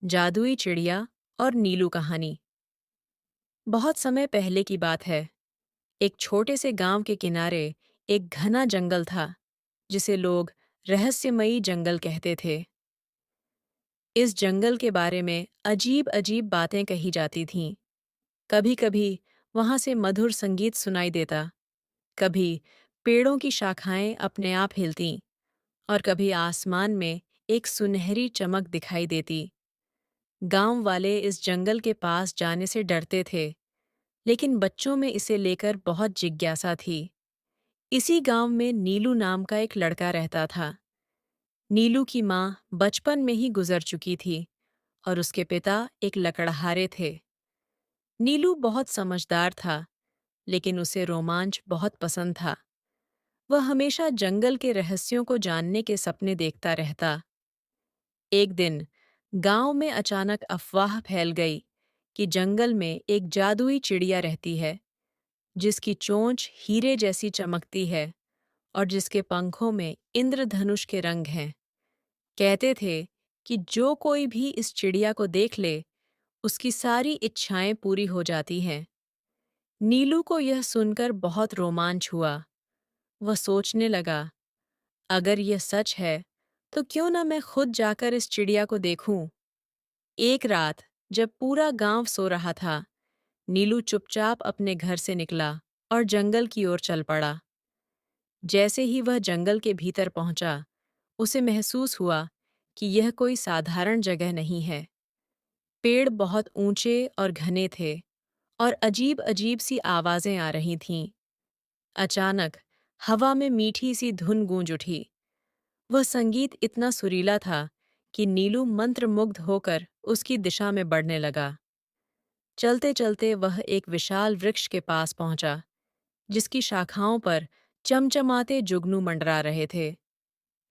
जादुई चिड़िया और नीलू कहानी। बहुत समय पहले की बात है। एक छोटे से गांव के किनारे एक घना जंगल था, जिसे लोग रहस्यमयी जंगल कहते थे। इस जंगल के बारे में अजीब अजीब बातें कही जाती थीं। कभी कभी वहां से मधुर संगीत सुनाई देता, कभी पेड़ों की शाखाएं अपने आप हिलतीं, और कभी आसमान में एक सुनहरी चमक दिखाई देती। गांव वाले इस जंगल के पास जाने से डरते थे, लेकिन बच्चों में इसे लेकर बहुत जिज्ञासा थी। इसी गांव में नीलू नाम का एक लड़का रहता था। नीलू की माँ बचपन में ही गुजर चुकी थी और उसके पिता एक लकड़हारे थे। नीलू बहुत समझदार था, लेकिन उसे रोमांच बहुत पसंद था। वह हमेशा जंगल के रहस्यों को जानने के सपने देखता रहता। एक दिन गांव में अचानक अफवाह फैल गई कि जंगल में एक जादुई चिड़िया रहती है, जिसकी चोंच हीरे जैसी चमकती है और जिसके पंखों में इंद्रधनुष के रंग हैं। कहते थे कि जो कोई भी इस चिड़िया को देख ले, उसकी सारी इच्छाएं पूरी हो जाती हैं। नीलू को यह सुनकर बहुत रोमांच हुआ। वह सोचने लगा, अगर यह सच है, तो क्यों न मैं खुद जाकर इस चिड़िया को देखूं। एक रात, जब पूरा गांव सो रहा था, नीलू चुपचाप अपने घर से निकला और जंगल की ओर चल पड़ा। जैसे ही वह जंगल के भीतर पहुंचा, उसे महसूस हुआ कि यह कोई साधारण जगह नहीं है। पेड़ बहुत ऊंचे और घने थे और अजीब-अजीब सी आवाजें आ रही थीं। अचानक हवा में मीठी सी धुन गूंज उठी। वह संगीत इतना सुरीला था कि नीलू मंत्रमुग्ध होकर उसकी दिशा में बढ़ने लगा। चलते-चलते वह एक विशाल वृक्ष के पास पहुंचा, जिसकी शाखाओं पर चमचमाते जुगनू मंडरा रहे थे।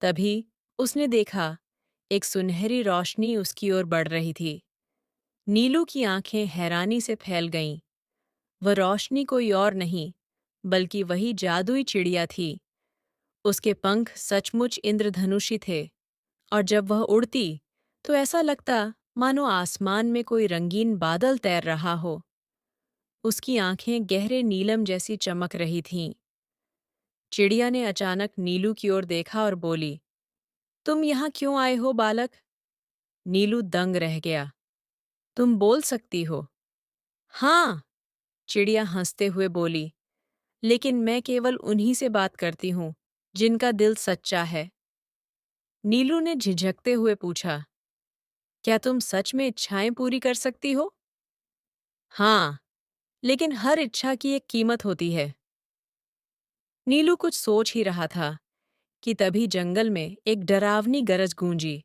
तभी उसने देखा, एक सुनहरी रोशनी उसकी ओर बढ़ रही थी। नीलू की आंखें हैरानी से फैल गईं। वह रोशनी कोई और नहीं, बल्कि वही जादुई चिड़िया थी। उसके पंख सचमुच इंद्रधनुषी थे, और जब वह उड़ती, तो ऐसा लगता मानो आसमान में कोई रंगीन बादल तैर रहा हो। उसकी आंखें गहरे नीलम जैसी चमक रही थीं। चिड़िया ने अचानक नीलू की ओर देखा और बोली, तुम यहाँ क्यों आए हो, बालक? नीलू दंग रह गया। तुम बोल सकती हो? हाँ, चिड़िया हंसते हुए बोली, लेकिन मैं केवल उन्हीं से बात करती हूँ जिनका दिल सच्चा है। नीलू ने झिझकते हुए पूछा, क्या तुम सच में इच्छाएं पूरी कर सकती हो? हाँ, लेकिन हर इच्छा की एक कीमत होती है। नीलू कुछ सोच ही रहा था कि तभी जंगल में एक डरावनी गरज गूंजी।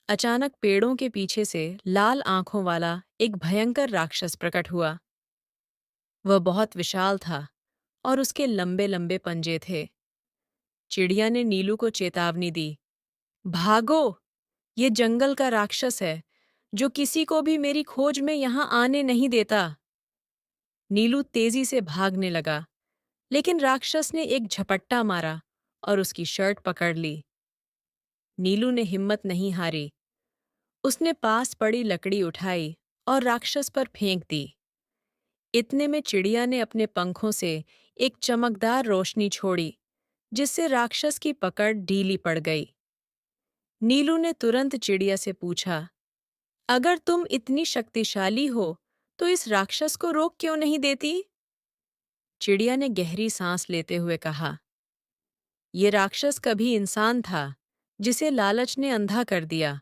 अचानक पेड़ों के पीछे से लाल आंखों वाला एक भयंकर राक्षस प्रकट हुआ। वह बहुत विशाल था और उसके लंबे लंबे पंजे थे। चिड़िया ने नीलू को चेतावनी दी, भागो! ये जंगल का राक्षस है, जो किसी को भी मेरी खोज में यहाँ आने नहीं देता। नीलू तेजी से भागने लगा, लेकिन राक्षस ने एक झपट्टा मारा और उसकी शर्ट पकड़ ली। नीलू ने हिम्मत नहीं हारी। उसने पास पड़ी लकड़ी उठाई और राक्षस पर फेंक दी। इतने में चिड़िया ने अपने पंखों से एक चमकदार रोशनी छोड़ी, जिससे राक्षस की पकड़ ढीली पड़ गई। नीलू ने तुरंत चिड़िया से पूछा, अगर तुम इतनी शक्तिशाली हो, तो इस राक्षस को रोक क्यों नहीं देती? चिड़िया ने गहरी सांस लेते हुए कहा, ये राक्षस कभी इंसान था, जिसे लालच ने अंधा कर दिया।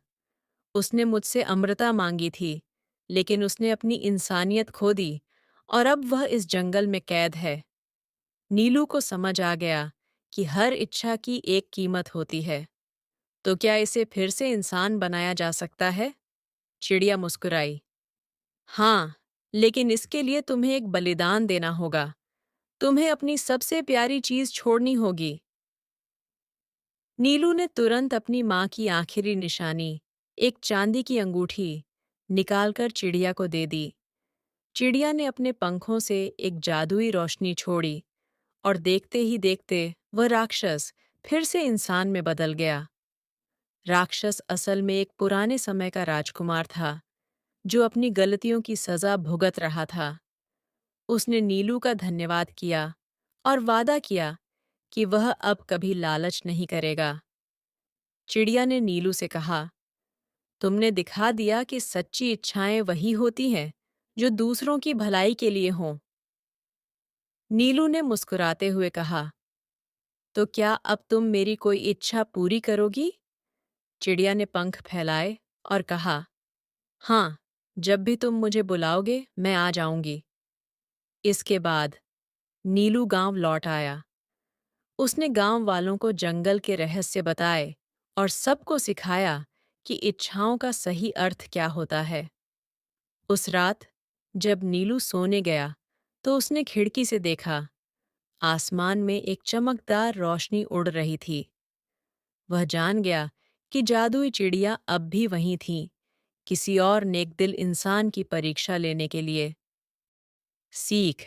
उसने मुझसे अमृता मांगी थी, लेकिन उसने अपनी इंसानियत खो दी और अब वह इस जंगल में कैद है। नीलू को समझ आ गया कि हर इच्छा की एक कीमत होती है। तो क्या इसे फिर से इंसान बनाया जा सकता है? चिड़िया मुस्कुराई। हाँ, लेकिन इसके लिए तुम्हें एक बलिदान देना होगा। तुम्हें अपनी सबसे प्यारी चीज छोड़नी होगी। नीलू ने तुरंत अपनी माँ की आखिरी निशानी, एक चांदी की अंगूठी, निकालकर चिड़िया को दे दी। चिड़िया ने अपने पंखों से एक जादुई रोशनी छोड़ी और देखते ही देखते वह राक्षस फिर से इंसान में बदल गया। राक्षस असल में एक पुराने समय का राजकुमार था जो अपनी गलतियों की सजा भुगत रहा था। उसने नीलू का धन्यवाद किया और वादा किया कि वह अब कभी लालच नहीं करेगा। चिड़िया ने नीलू से कहा, तुमने दिखा दिया कि सच्ची इच्छाएं वही होती हैं जो दूसरों की भलाई के लिए हों। नीलू ने मुस्कुराते हुए कहा, तो क्या अब तुम मेरी कोई इच्छा पूरी करोगी? चिड़िया ने पंख फैलाए और कहा, हाँ, जब भी तुम मुझे बुलाओगे मैं आ जाऊंगी। इसके बाद नीलू गांव लौट आया। उसने गांव वालों को जंगल के रहस्य बताए और सबको सिखाया कि इच्छाओं का सही अर्थ क्या होता है। उस रात जब नीलू सोने गया तो उसने खिड़की से देखा, आसमान में एक चमकदार रोशनी उड़ रही थी। वह जान गया कि जादुई चिड़िया अब भी वहीं थी, किसी और नेकदिल इंसान की परीक्षा लेने के लिए। सीख: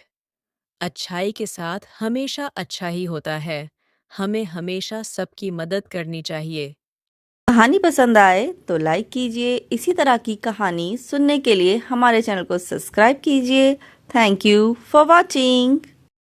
अच्छाई के साथ हमेशा अच्छा ही होता है। हमें हमेशा सबकी मदद करनी चाहिए। कहानी पसंद आए तो लाइक कीजिए। इसी तरह की कहानी सुनने के लिए हमारे चैनल को सब्सक्राइब कीजिए। Thank you for watching.